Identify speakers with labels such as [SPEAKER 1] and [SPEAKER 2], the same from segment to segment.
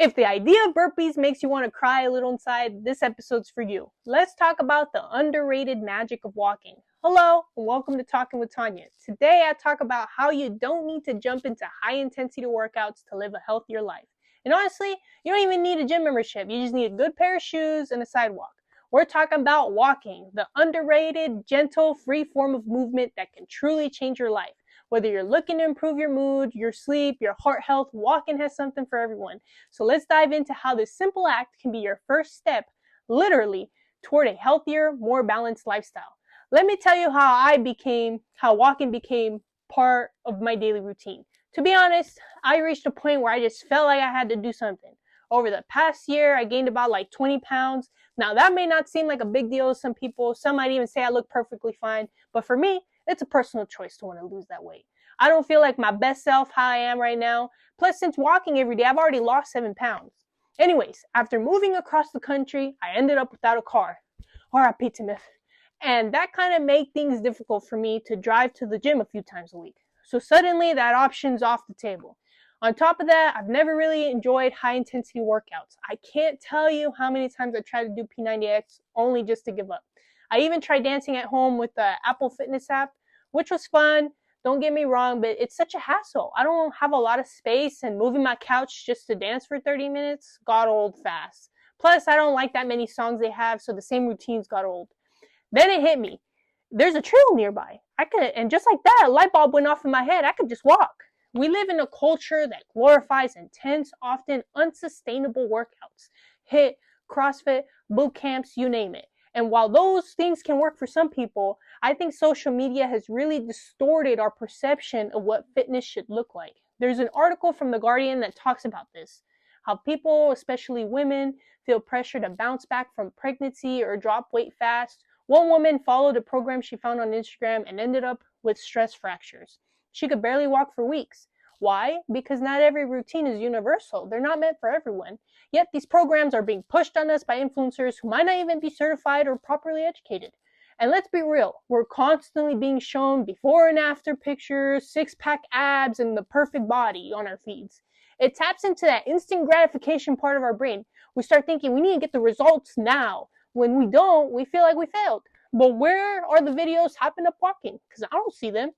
[SPEAKER 1] If the idea of burpees makes you want to cry a little inside, this episode's for you. Let's talk about the underrated magic of walking. Hello, and welcome to Talking with Tanya. Today I talk about how you don't need to jump into high intensity workouts to live a healthier life. And honestly, you don't even need a gym membership. You just need a good pair of shoes and a sidewalk. We're talking about walking, the underrated, gentle, free form of movement that can truly change your life. Whether you're looking to improve your mood, your sleep, your heart health, walking has something for everyone. So let's dive into how this simple act can be your first step, literally, toward a healthier, more balanced lifestyle. Let me tell you how walking became part of my daily routine. To be honest, I reached a point where I just felt like I had to do something. Over the past year, I gained about 20 pounds. Now, that may not seem like a big deal to some people. Some might even say I look perfectly fine. But for me, it's a personal choice to want to lose that weight. I don't feel like my best self how I am right now. Plus, since walking every day, I've already lost 7 pounds. Anyways, after moving across the country, I ended up without a car. R.I.P. Timothy. And that kind of made things difficult for me to drive to the gym a few times a week. So suddenly that option's off the table. On top of that, I've never really enjoyed high-intensity workouts. I can't tell you how many times I tried to do P90X only just to give up. I even tried dancing at home with the Apple Fitness app, which was fun. Don't get me wrong, but it's such a hassle. I don't have a lot of space, and moving my couch just to dance for 30 minutes got old fast. Plus, I don't like that many songs they have, so the same routines got old. Then it hit me. There's a trail nearby. And just like that, a light bulb went off in my head. I could just walk. We live in a culture that glorifies intense, often unsustainable workouts. HIIT, CrossFit, boot camps, you name it. And while those things can work for some people, I think social media has really distorted our perception of what fitness should look like. There's an article from The Guardian that talks about this. How people, especially women, feel pressure to bounce back from pregnancy or drop weight fast. One woman followed a program she found on Instagram and ended up with stress fractures. She could barely walk for weeks. Why? Because not every routine is universal. They're not meant for everyone. Yet these programs are being pushed on us by influencers who might not even be certified or properly educated. And let's be real, we're constantly being shown before and after pictures, six-pack abs, and the perfect body on our feeds. It taps into that instant gratification part of our brain. We start thinking we need to get the results now. When we don't, we feel like we failed. But where are the videos hopping up walking? Because I don't see them.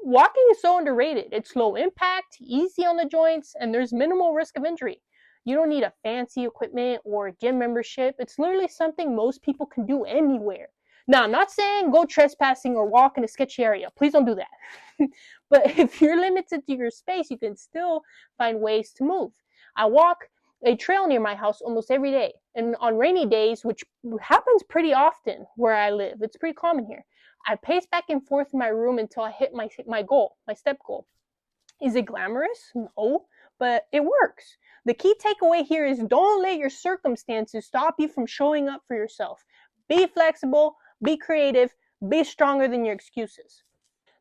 [SPEAKER 1] Walking is so underrated. It's low impact, easy on the joints, and there's minimal risk of injury. You don't need a fancy equipment or a gym membership. It's literally something most people can do anywhere. Now, I'm not saying go trespassing or walk in a sketchy area. Please don't do that. But if you're limited to your space, you can still find ways to move. I walk a trail near my house almost every day. And on rainy days, which happens pretty often where I live, it's pretty common here, I pace back and forth in my room until I hit my goal, my step goal. Is it glamorous? No, but it works. The key takeaway here is don't let your circumstances stop you from showing up for yourself. Be flexible, be creative, be stronger than your excuses.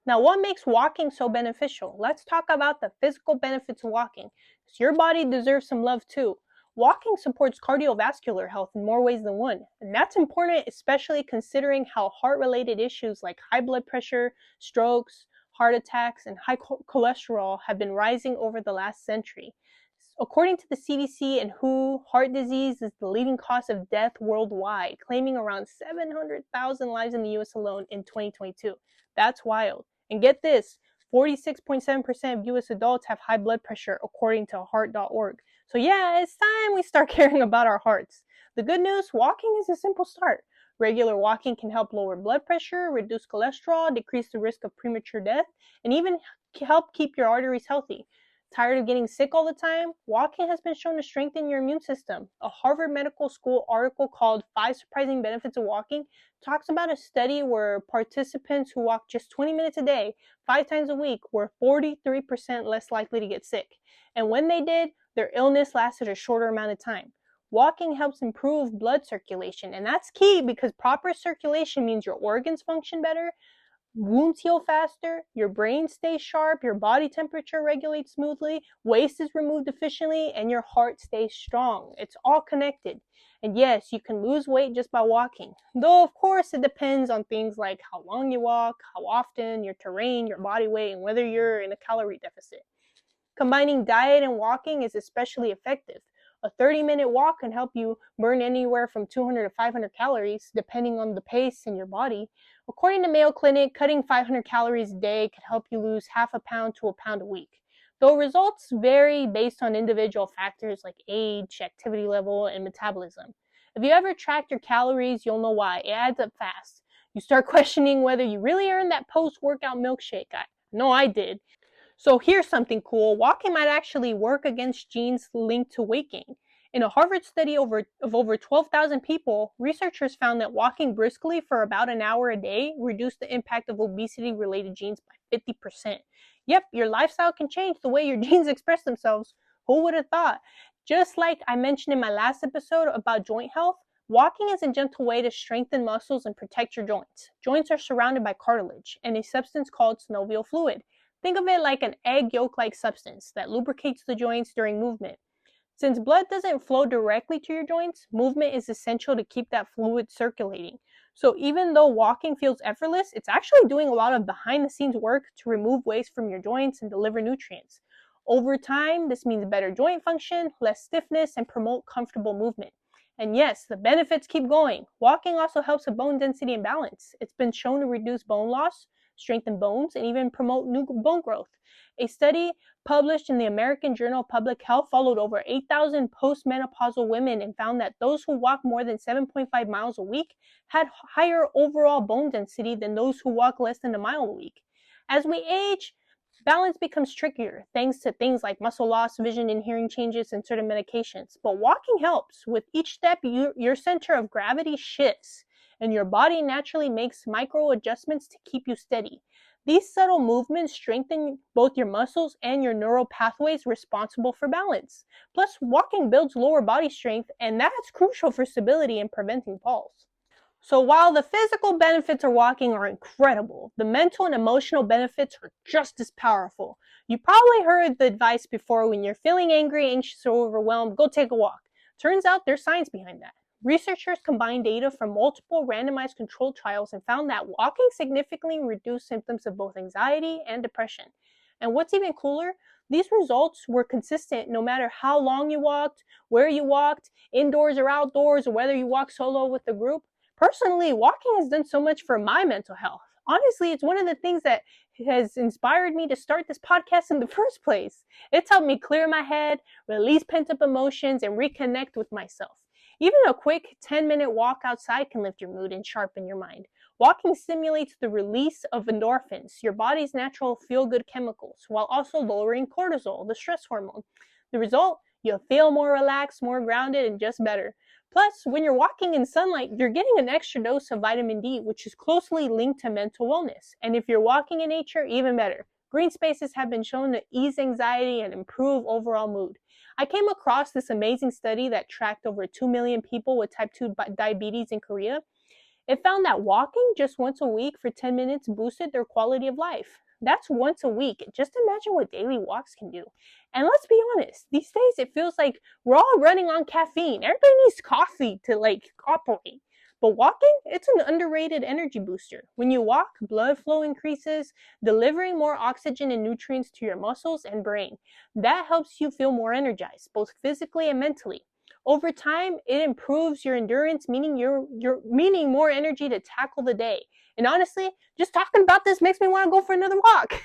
[SPEAKER 1] Now, what makes walking so beneficial? Let's talk about the physical benefits of walking. Your body deserves some love too. Walking supports cardiovascular health in more ways than one, and that's important, especially considering how heart-related issues like high blood pressure, strokes, heart attacks, and high cholesterol have been rising over the last century. According to the CDC and WHO, heart disease is the leading cause of death worldwide, claiming around 700,000 lives in the US alone in 2022. That's wild. And get this, 46.7% of US adults have high blood pressure, according to heart.org. So yeah, it's time we start caring about our hearts. The good news, walking is a simple start. Regular walking can help lower blood pressure, reduce cholesterol, decrease the risk of premature death, and even help keep your arteries healthy. Tired of getting sick all the time? Walking has been shown to strengthen your immune system. A Harvard Medical School article called 5 Surprising Benefits of Walking talks about a study where participants who walked just 20 minutes a day, 5 times a week, were 43% less likely to get sick. And when they did, their illness lasted a shorter amount of time. Walking helps improve blood circulation, and that's key because proper circulation means your organs function better, wounds heal faster, your brain stays sharp, your body temperature regulates smoothly, waste is removed efficiently, and your heart stays strong. It's all connected. And yes, you can lose weight just by walking. Though, of course, it depends on things like how long you walk, how often, your terrain, your body weight, and whether you're in a calorie deficit. Combining diet and walking is especially effective. A 30-minute walk can help you burn anywhere from 200 to 500 calories, depending on the pace in your body. According to Mayo Clinic, cutting 500 calories a day can help you lose half a pound to a pound a week. Though results vary based on individual factors like age, activity level, and metabolism. If you ever tracked your calories, you'll know why. It adds up fast. You start questioning whether you really earned that post-workout milkshake. I know I did. So here's something cool. Walking might actually work against genes linked to weight gain. In a Harvard study of over 12,000 people, researchers found that walking briskly for about an hour a day reduced the impact of obesity-related genes by 50%. Yep, your lifestyle can change the way your genes express themselves. Who would have thought? Just like I mentioned in my last episode about joint health, walking is a gentle way to strengthen muscles and protect your joints. Joints are surrounded by cartilage and a substance called synovial fluid. Think of it like an egg yolk-like substance that lubricates the joints during movement. Since blood doesn't flow directly to your joints, movement is essential to keep that fluid circulating. So even though walking feels effortless, it's actually doing a lot of behind-the-scenes work to remove waste from your joints and deliver nutrients. Over time, this means better joint function, less stiffness, and promote comfortable movement. And yes, the benefits keep going. Walking also helps with bone density and balance. It's been shown to reduce bone loss, strengthen bones, and even promote new bone growth. A study published in the American Journal of Public Health followed over 8,000 postmenopausal women and found that those who walk more than 7.5 miles a week had higher overall bone density than those who walk less than a mile a week. As we age, balance becomes trickier thanks to things like muscle loss, vision and hearing changes, and certain medications. But walking helps. With each step, your center of gravity shifts, and your body naturally makes micro adjustments to keep you steady. These subtle movements strengthen both your muscles and your neural pathways responsible for balance. Plus, walking builds lower body strength, and that's crucial for stability and preventing falls. So while the physical benefits of walking are incredible, the mental and emotional benefits are just as powerful. You probably heard the advice before: when you're feeling angry, anxious, or overwhelmed, go take a walk. Turns out there's science behind that. Researchers combined data from multiple randomized controlled trials and found that walking significantly reduced symptoms of both anxiety and depression. And what's even cooler, these results were consistent no matter how long you walked, where you walked, indoors or outdoors, or whether you walk solo with a group. Personally, walking has done so much for my mental health. Honestly, it's one of the things that has inspired me to start this podcast in the first place. It's helped me clear my head, release pent-up emotions, and reconnect with myself. Even a quick 10-minute walk outside can lift your mood and sharpen your mind. Walking stimulates the release of endorphins, your body's natural feel-good chemicals, while also lowering cortisol, the stress hormone. The result? You'll feel more relaxed, more grounded, and just better. Plus, when you're walking in sunlight, you're getting an extra dose of vitamin D, which is closely linked to mental wellness. And if you're walking in nature, even better. Green spaces have been shown to ease anxiety and improve overall mood. I came across this amazing study that tracked over 2 million people with type 2 diabetes in Korea. It found that walking just once a week for 10 minutes boosted their quality of life. That's once a week. Just imagine what daily walks can do. And let's be honest, these days it feels like we're all running on caffeine. Everybody needs coffee to operate. But walking, it's an underrated energy booster. When you walk, blood flow increases, delivering more oxygen and nutrients to your muscles and brain. That helps you feel more energized, both physically and mentally. Over time, it improves your endurance, meaning meaning more energy to tackle the day. And honestly, just talking about this makes me want to go for another walk.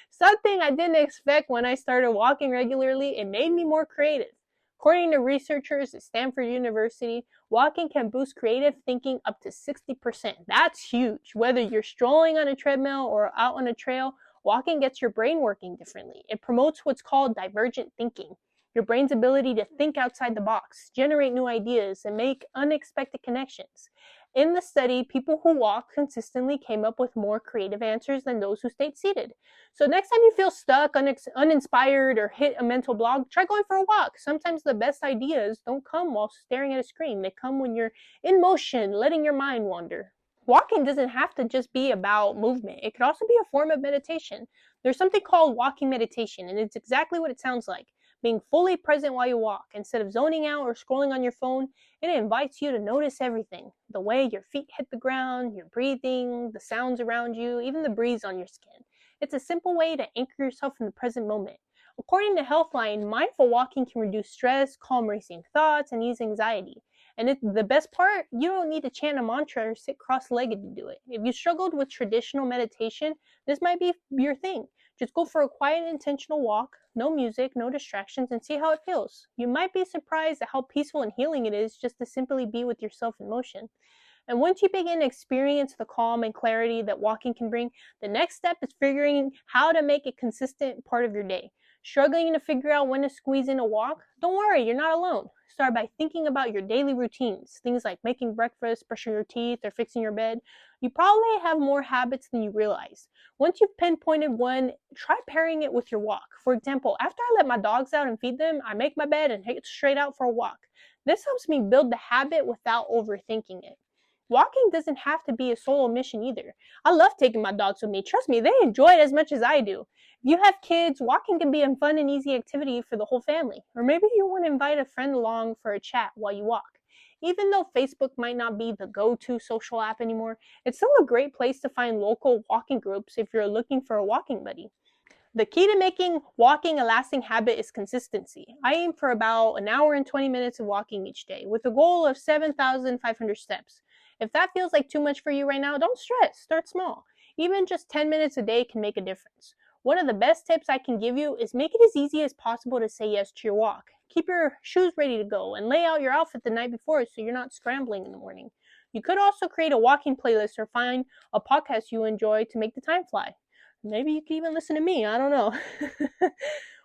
[SPEAKER 1] Something I didn't expect when I started walking regularly, it made me more creative. According to researchers at Stanford University, walking can boost creative thinking up to 60%. That's huge. Whether you're strolling on a treadmill or out on a trail, walking gets your brain working differently. It promotes what's called divergent thinking, your brain's ability to think outside the box, generate new ideas, and make unexpected connections. In the study, people who walked consistently came up with more creative answers than those who stayed seated. So next time you feel stuck, uninspired, or hit a mental block, try going for a walk. Sometimes the best ideas don't come while staring at a screen. They come when you're in motion, letting your mind wander. Walking doesn't have to just be about movement. It could also be a form of meditation. There's something called walking meditation, and it's exactly what it sounds like. Being fully present while you walk. Instead of zoning out or scrolling on your phone, it invites you to notice everything. The way your feet hit the ground, your breathing, the sounds around you, even the breeze on your skin. It's a simple way to anchor yourself in the present moment. According to Healthline, mindful walking can reduce stress, calm racing thoughts, and ease anxiety. And the best part, you don't need to chant a mantra or sit cross-legged to do it. If you struggled with traditional meditation, this might be your thing. Just go for a quiet, intentional walk, no music, no distractions, and see how it feels. You might be surprised at how peaceful and healing it is just to simply be with yourself in motion. And once you begin to experience the calm and clarity that walking can bring, the next step is figuring how to make it a consistent part of your day. Struggling to figure out when to squeeze in a walk? Don't worry, you're not alone. Start by thinking about your daily routines, things like making breakfast, brushing your teeth, or fixing your bed. You probably have more habits than you realize. Once you've pinpointed one, try pairing it with your walk. For example, after I let my dogs out and feed them, I make my bed and head straight out for a walk. This helps me build the habit without overthinking it. Walking doesn't have to be a solo mission either. I love taking my dogs with me. Trust me, they enjoy it as much as I do. If you have kids, walking can be a fun and easy activity for the whole family. Or maybe you want to invite a friend along for a chat while you walk. Even though Facebook might not be the go-to social app anymore, it's still a great place to find local walking groups if you're looking for a walking buddy. The key to making walking a lasting habit is consistency. I aim for about an hour and 20 minutes of walking each day with a goal of 7,500 steps. If that feels like too much for you right now, don't stress. Start small. Even just 10 minutes a day can make a difference. One of the best tips I can give you is make it as easy as possible to say yes to your walk. Keep your shoes ready to go and lay out your outfit the night before so you're not scrambling in the morning. You could also create a walking playlist or find a podcast you enjoy to make the time fly. Maybe you could even listen to me. I don't know.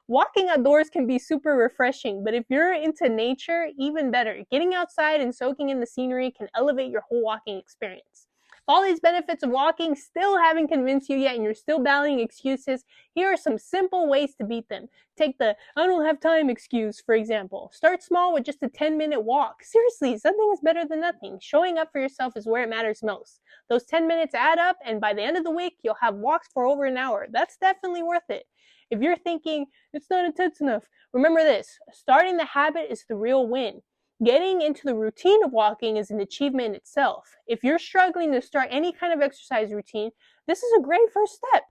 [SPEAKER 1] Walking outdoors can be super refreshing, but if you're into nature, even better. Getting outside and soaking in the scenery can elevate your whole walking experience. If all these benefits of walking still haven't convinced you yet and you're still battling excuses, here are some simple ways to beat them. Take the "I don't have time" excuse, for example. Start small with just a 10-minute walk. Seriously, something is better than nothing. Showing up for yourself is where it matters most. Those 10 minutes add up, and by the end of the week, you'll have walks for over an hour. That's definitely worth it. If you're thinking, it's not intense enough, remember this. Starting the habit is the real win. Getting into the routine of walking is an achievement in itself. If you're struggling to start any kind of exercise routine, this is a great first step.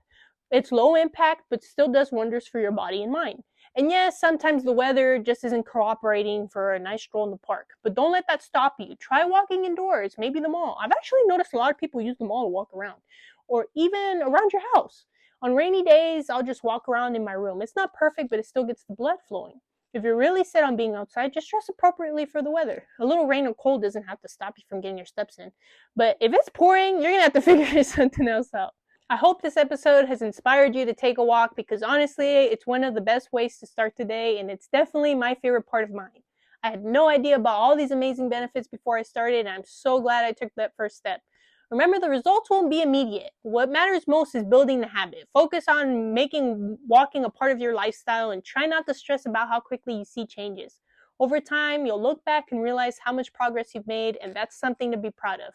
[SPEAKER 1] It's low impact, but still does wonders for your body and mind. And yes, sometimes the weather just isn't cooperating for a nice stroll in the park, but don't let that stop you. Try walking indoors, maybe the mall. I've actually noticed a lot of people use the mall to walk around, or even around your house. On rainy days, I'll just walk around in my room. It's not perfect, but it still gets the blood flowing. If you're really set on being outside, just dress appropriately for the weather. A little rain or cold doesn't have to stop you from getting your steps in. But if it's pouring, you're going to have to figure something else out. I hope this episode has inspired you to take a walk because honestly, it's one of the best ways to start the day, and it's definitely my favorite part of mine. I had no idea about all these amazing benefits before I started, and I'm so glad I took that first step. Remember, the results won't be immediate. What matters most is building the habit. Focus on making walking a part of your lifestyle and try not to stress about how quickly you see changes. Over time, you'll look back and realize how much progress you've made, and that's something to be proud of.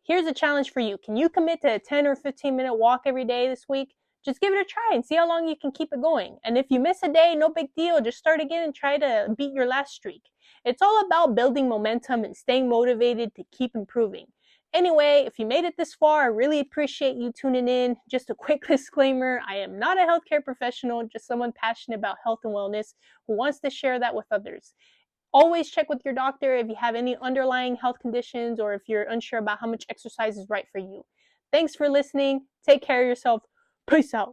[SPEAKER 1] Here's a challenge for you. Can you commit to a 10 or 15-minute walk every day this week? Just give it a try and see how long you can keep it going. And if you miss a day, no big deal. Just start again and try to beat your last streak. It's all about building momentum and staying motivated to keep improving. Anyway, if you made it this far, I really appreciate you tuning in. Just a quick disclaimer, I am not a healthcare professional, just someone passionate about health and wellness who wants to share that with others. Always check with your doctor if you have any underlying health conditions or if you're unsure about how much exercise is right for you. Thanks for listening. Take care of yourself. Peace out.